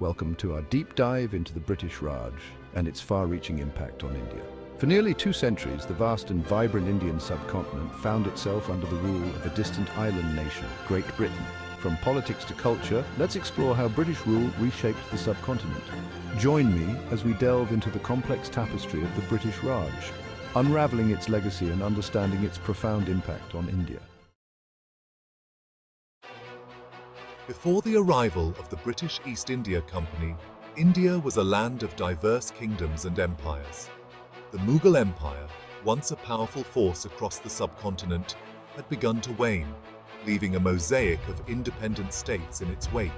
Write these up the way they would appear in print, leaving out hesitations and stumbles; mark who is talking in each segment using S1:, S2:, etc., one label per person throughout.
S1: Welcome to our deep dive into the British Raj and its far-reaching impact on India. For nearly 2 centuries, the vast and vibrant Indian subcontinent found itself under the rule of a distant island nation, Great Britain. From politics to culture, let's explore how British rule reshaped the subcontinent. Join me as we delve into the complex tapestry of the British Raj, unraveling its legacy and understanding its profound impact on India.
S2: Before the arrival of the British East India Company, India was a land of diverse kingdoms and empires. The Mughal Empire, once a powerful force across the subcontinent, had begun to wane, leaving a mosaic of independent states in its wake.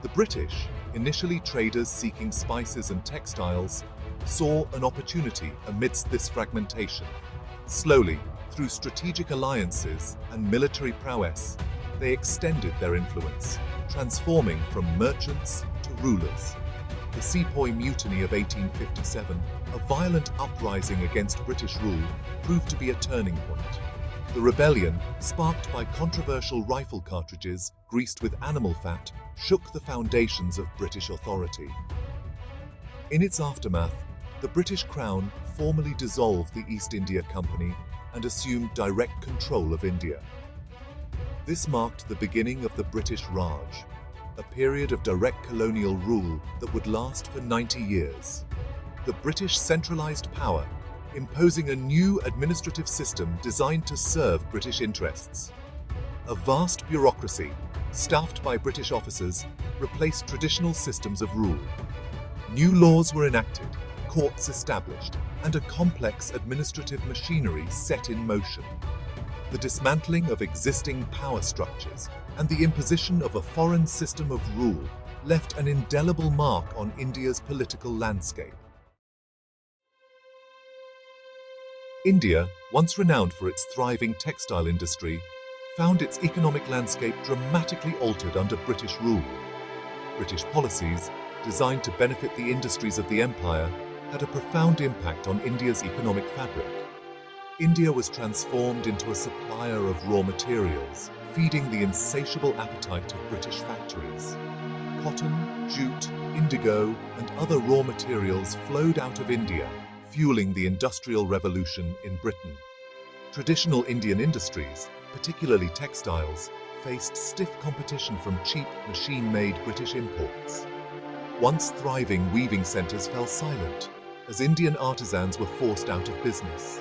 S2: The British, initially traders seeking spices and textiles, saw an opportunity amidst this fragmentation. Slowly, through strategic alliances and military prowess, they extended their influence, transforming from merchants to rulers. The Sepoy Mutiny of 1857, a violent uprising against British rule, proved to be a turning point. The rebellion, sparked by controversial rifle cartridges greased with animal fat, shook the foundations of British authority. In its aftermath, the British Crown formally dissolved the East India Company and assumed direct control of India. This marked the beginning of the British Raj, a period of direct colonial rule that would last for 90 years. The British centralized power, imposing a new administrative system designed to serve British interests. A vast bureaucracy, staffed by British officers, replaced traditional systems of rule. New laws were enacted, courts established, and a complex administrative machinery set in motion. The dismantling of existing power structures and the imposition of a foreign system of rule left an indelible mark on India's political landscape. India, once renowned for its thriving textile industry, found its economic landscape dramatically altered under British rule. British policies, designed to benefit the industries of the empire, had a profound impact on India's economic fabric. India was transformed into a supplier of raw materials, feeding the insatiable appetite of British factories. Cotton, jute, indigo, and other raw materials flowed out of India, fueling the Industrial Revolution in Britain. Traditional Indian industries, particularly textiles, faced stiff competition from cheap, machine-made British imports. Once thriving weaving centres fell silent, as Indian artisans were forced out of business.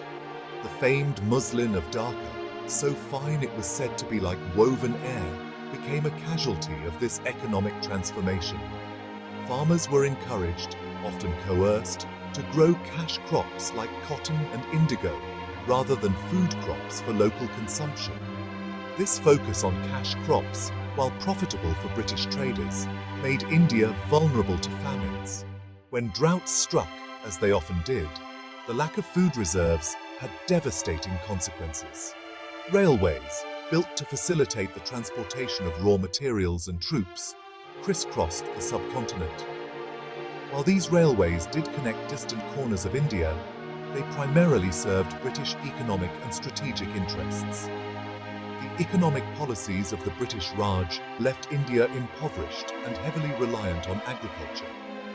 S2: The famed muslin of Dhaka, so fine it was said to be like woven air, became a casualty of this economic transformation. Farmers were encouraged, often coerced, to grow cash crops like cotton and indigo, rather than food crops for local consumption. This focus on cash crops, while profitable for British traders, made India vulnerable to famines. When droughts struck, as they often did, the lack of food reserves had devastating consequences. Railways, built to facilitate the transportation of raw materials and troops, crisscrossed the subcontinent. While these railways did connect distant corners of India, they primarily served British economic and strategic interests. The economic policies of the British Raj left India impoverished and heavily reliant on agriculture.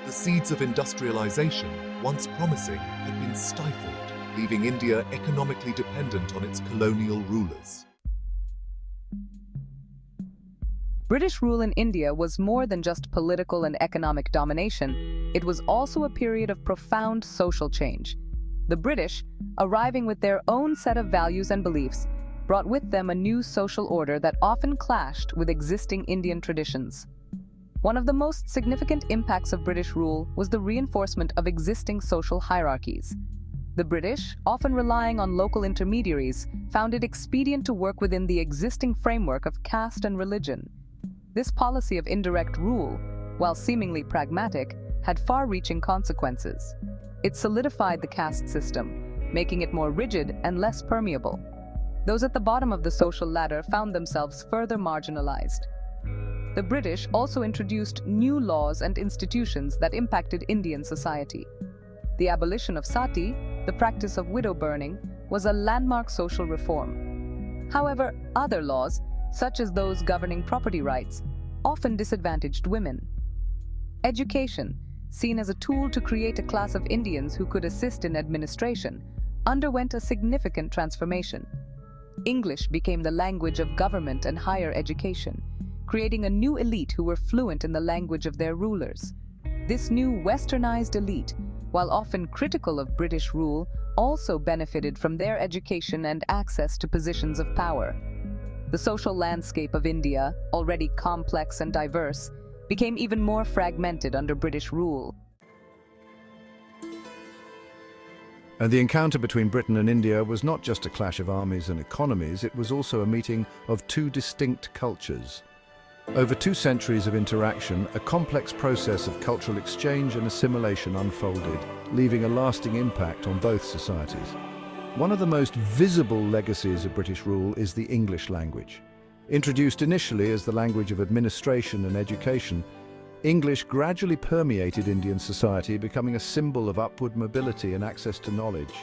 S2: The seeds of industrialization, once promising, had been stifled, leaving India economically dependent on its colonial rulers.
S3: British rule in India was more than just political and economic domination. It was also a period of profound social change. The British, arriving with their own set of values and beliefs, brought with them a new social order that often clashed with existing Indian traditions. One of the most significant impacts of British rule was the reinforcement of existing social hierarchies. The British, often relying on local intermediaries, found it expedient to work within the existing framework of caste and religion. This policy of indirect rule, while seemingly pragmatic, had far-reaching consequences. It solidified the caste system, making it more rigid and less permeable. Those at the bottom of the social ladder found themselves further marginalized. The British also introduced new laws and institutions that impacted Indian society. The abolition of sati, the practice of widow burning, was a landmark social reform. However, other laws, such as those governing property rights, often disadvantaged women. Education, seen as a tool to create a class of Indians who could assist in administration, underwent a significant transformation. English became the language of government and higher education, creating a new elite who were fluent in the language of their rulers. This new westernized elite, while often critical of British rule, also benefited from their education and access to positions of power. The social landscape of India, already complex and diverse, became even more fragmented under British rule.
S1: And the encounter between Britain and India was not just a clash of armies and economies, it was also a meeting of two distinct cultures. Over 2 centuries of interaction, a complex process of cultural exchange and assimilation unfolded, leaving a lasting impact on both societies. One of the most visible legacies of British rule is the English language. Introduced initially as the language of administration and education, English gradually permeated Indian society, becoming a symbol of upward mobility and access to knowledge.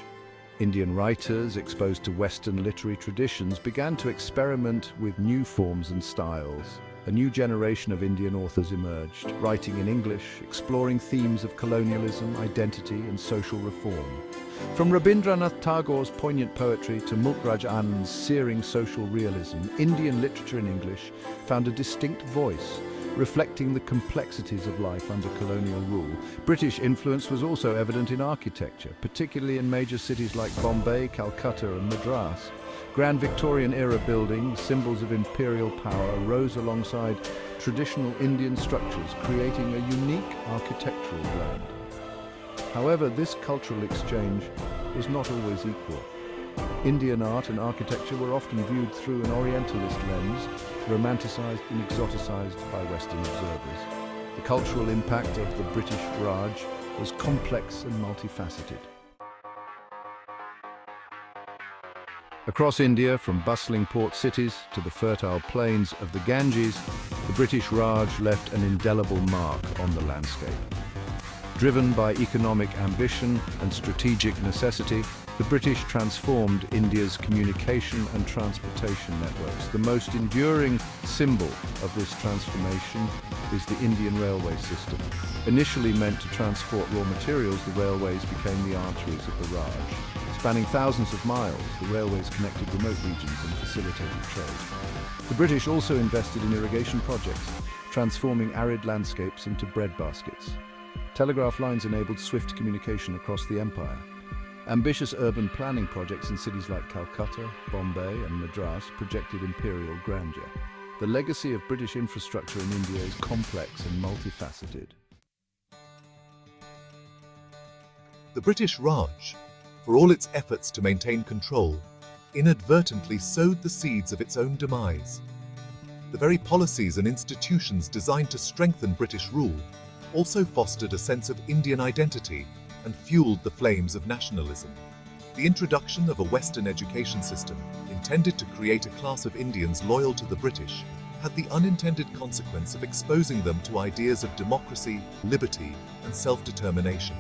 S1: Indian writers, exposed to Western literary traditions, began to experiment with new forms and styles. A new generation of Indian authors emerged, writing in English, exploring themes of colonialism, identity, and social reform. From Rabindranath Tagore's poignant poetry to Mulkraj Anand's searing social realism, Indian literature in English found a distinct voice, reflecting the complexities of life under colonial rule. British influence was also evident in architecture, particularly in major cities like Bombay, Calcutta, and Madras. Grand Victorian-era buildings, symbols of imperial power, rose alongside traditional Indian structures, creating a unique architectural blend. However, this cultural exchange was not always equal. Indian art and architecture were often viewed through an Orientalist lens, romanticized and exoticized by Western observers. The cultural impact of the British Raj was complex and multifaceted. Across India, from bustling port cities to the fertile plains of the Ganges, the British Raj left an indelible mark on the landscape. Driven by economic ambition and strategic necessity, the British transformed India's communication and transportation networks. The most enduring symbol of this transformation is the Indian railway system. Initially meant to transport raw materials, the railways became the arteries of the Raj. Spanning thousands of miles, the railways connected remote regions and facilitated trade. The British also invested in irrigation projects, transforming arid landscapes into breadbaskets. Telegraph lines enabled swift communication across the empire. Ambitious urban planning projects in cities like Calcutta, Bombay, and Madras projected imperial grandeur. The legacy of British infrastructure in India is complex and multifaceted.
S2: The British Raj, for all its efforts to maintain control, inadvertently sowed the seeds of its own demise. The very policies and institutions designed to strengthen British rule also fostered a sense of Indian identity and fueled the flames of nationalism. The introduction of a Western education system intended to create a class of Indians loyal to the British had the unintended consequence of exposing them to ideas of democracy, liberty, and self-determination.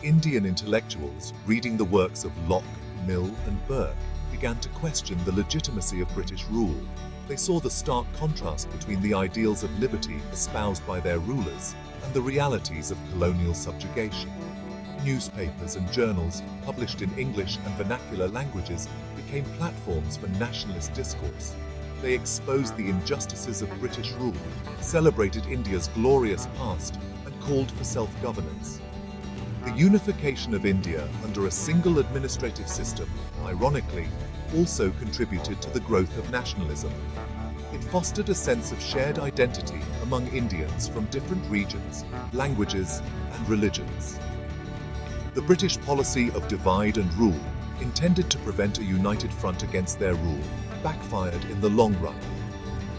S2: Indian intellectuals, reading the works of Locke, Mill, and Burke, began to question the legitimacy of British rule. They saw the stark contrast between the ideals of liberty espoused by their rulers and the realities of colonial subjugation. Newspapers and journals, published in English and vernacular languages, became platforms for nationalist discourse. They exposed the injustices of British rule, celebrated India's glorious past, and called for self-governance. The unification of India under a single administrative system, ironically, also contributed to the growth of nationalism. It fostered a sense of shared identity among Indians from different regions, languages, and religions. The British policy of divide and rule, intended to prevent a united front against their rule, backfired in the long run.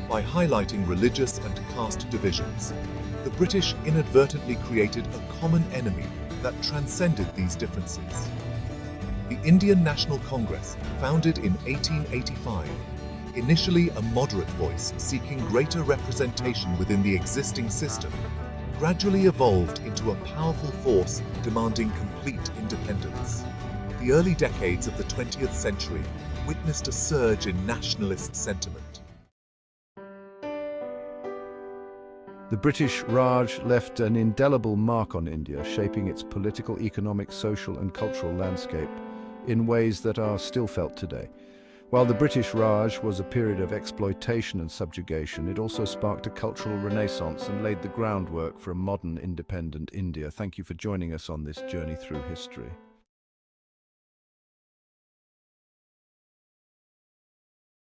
S2: By highlighting religious and caste divisions, the British inadvertently created a common enemy that transcended these differences. The Indian National Congress, founded in 1885, initially a moderate voice seeking greater representation within the existing system, gradually evolved into a powerful force demanding complete independence. The early decades of the 20th century witnessed a surge in nationalist sentiment.
S1: The British Raj left an indelible mark on India, shaping its political, economic, social, and cultural landscape in ways that are still felt today. While the British Raj was a period of exploitation and subjugation, it also sparked a cultural renaissance and laid the groundwork for a modern, independent India. Thank you for joining us on this journey through history.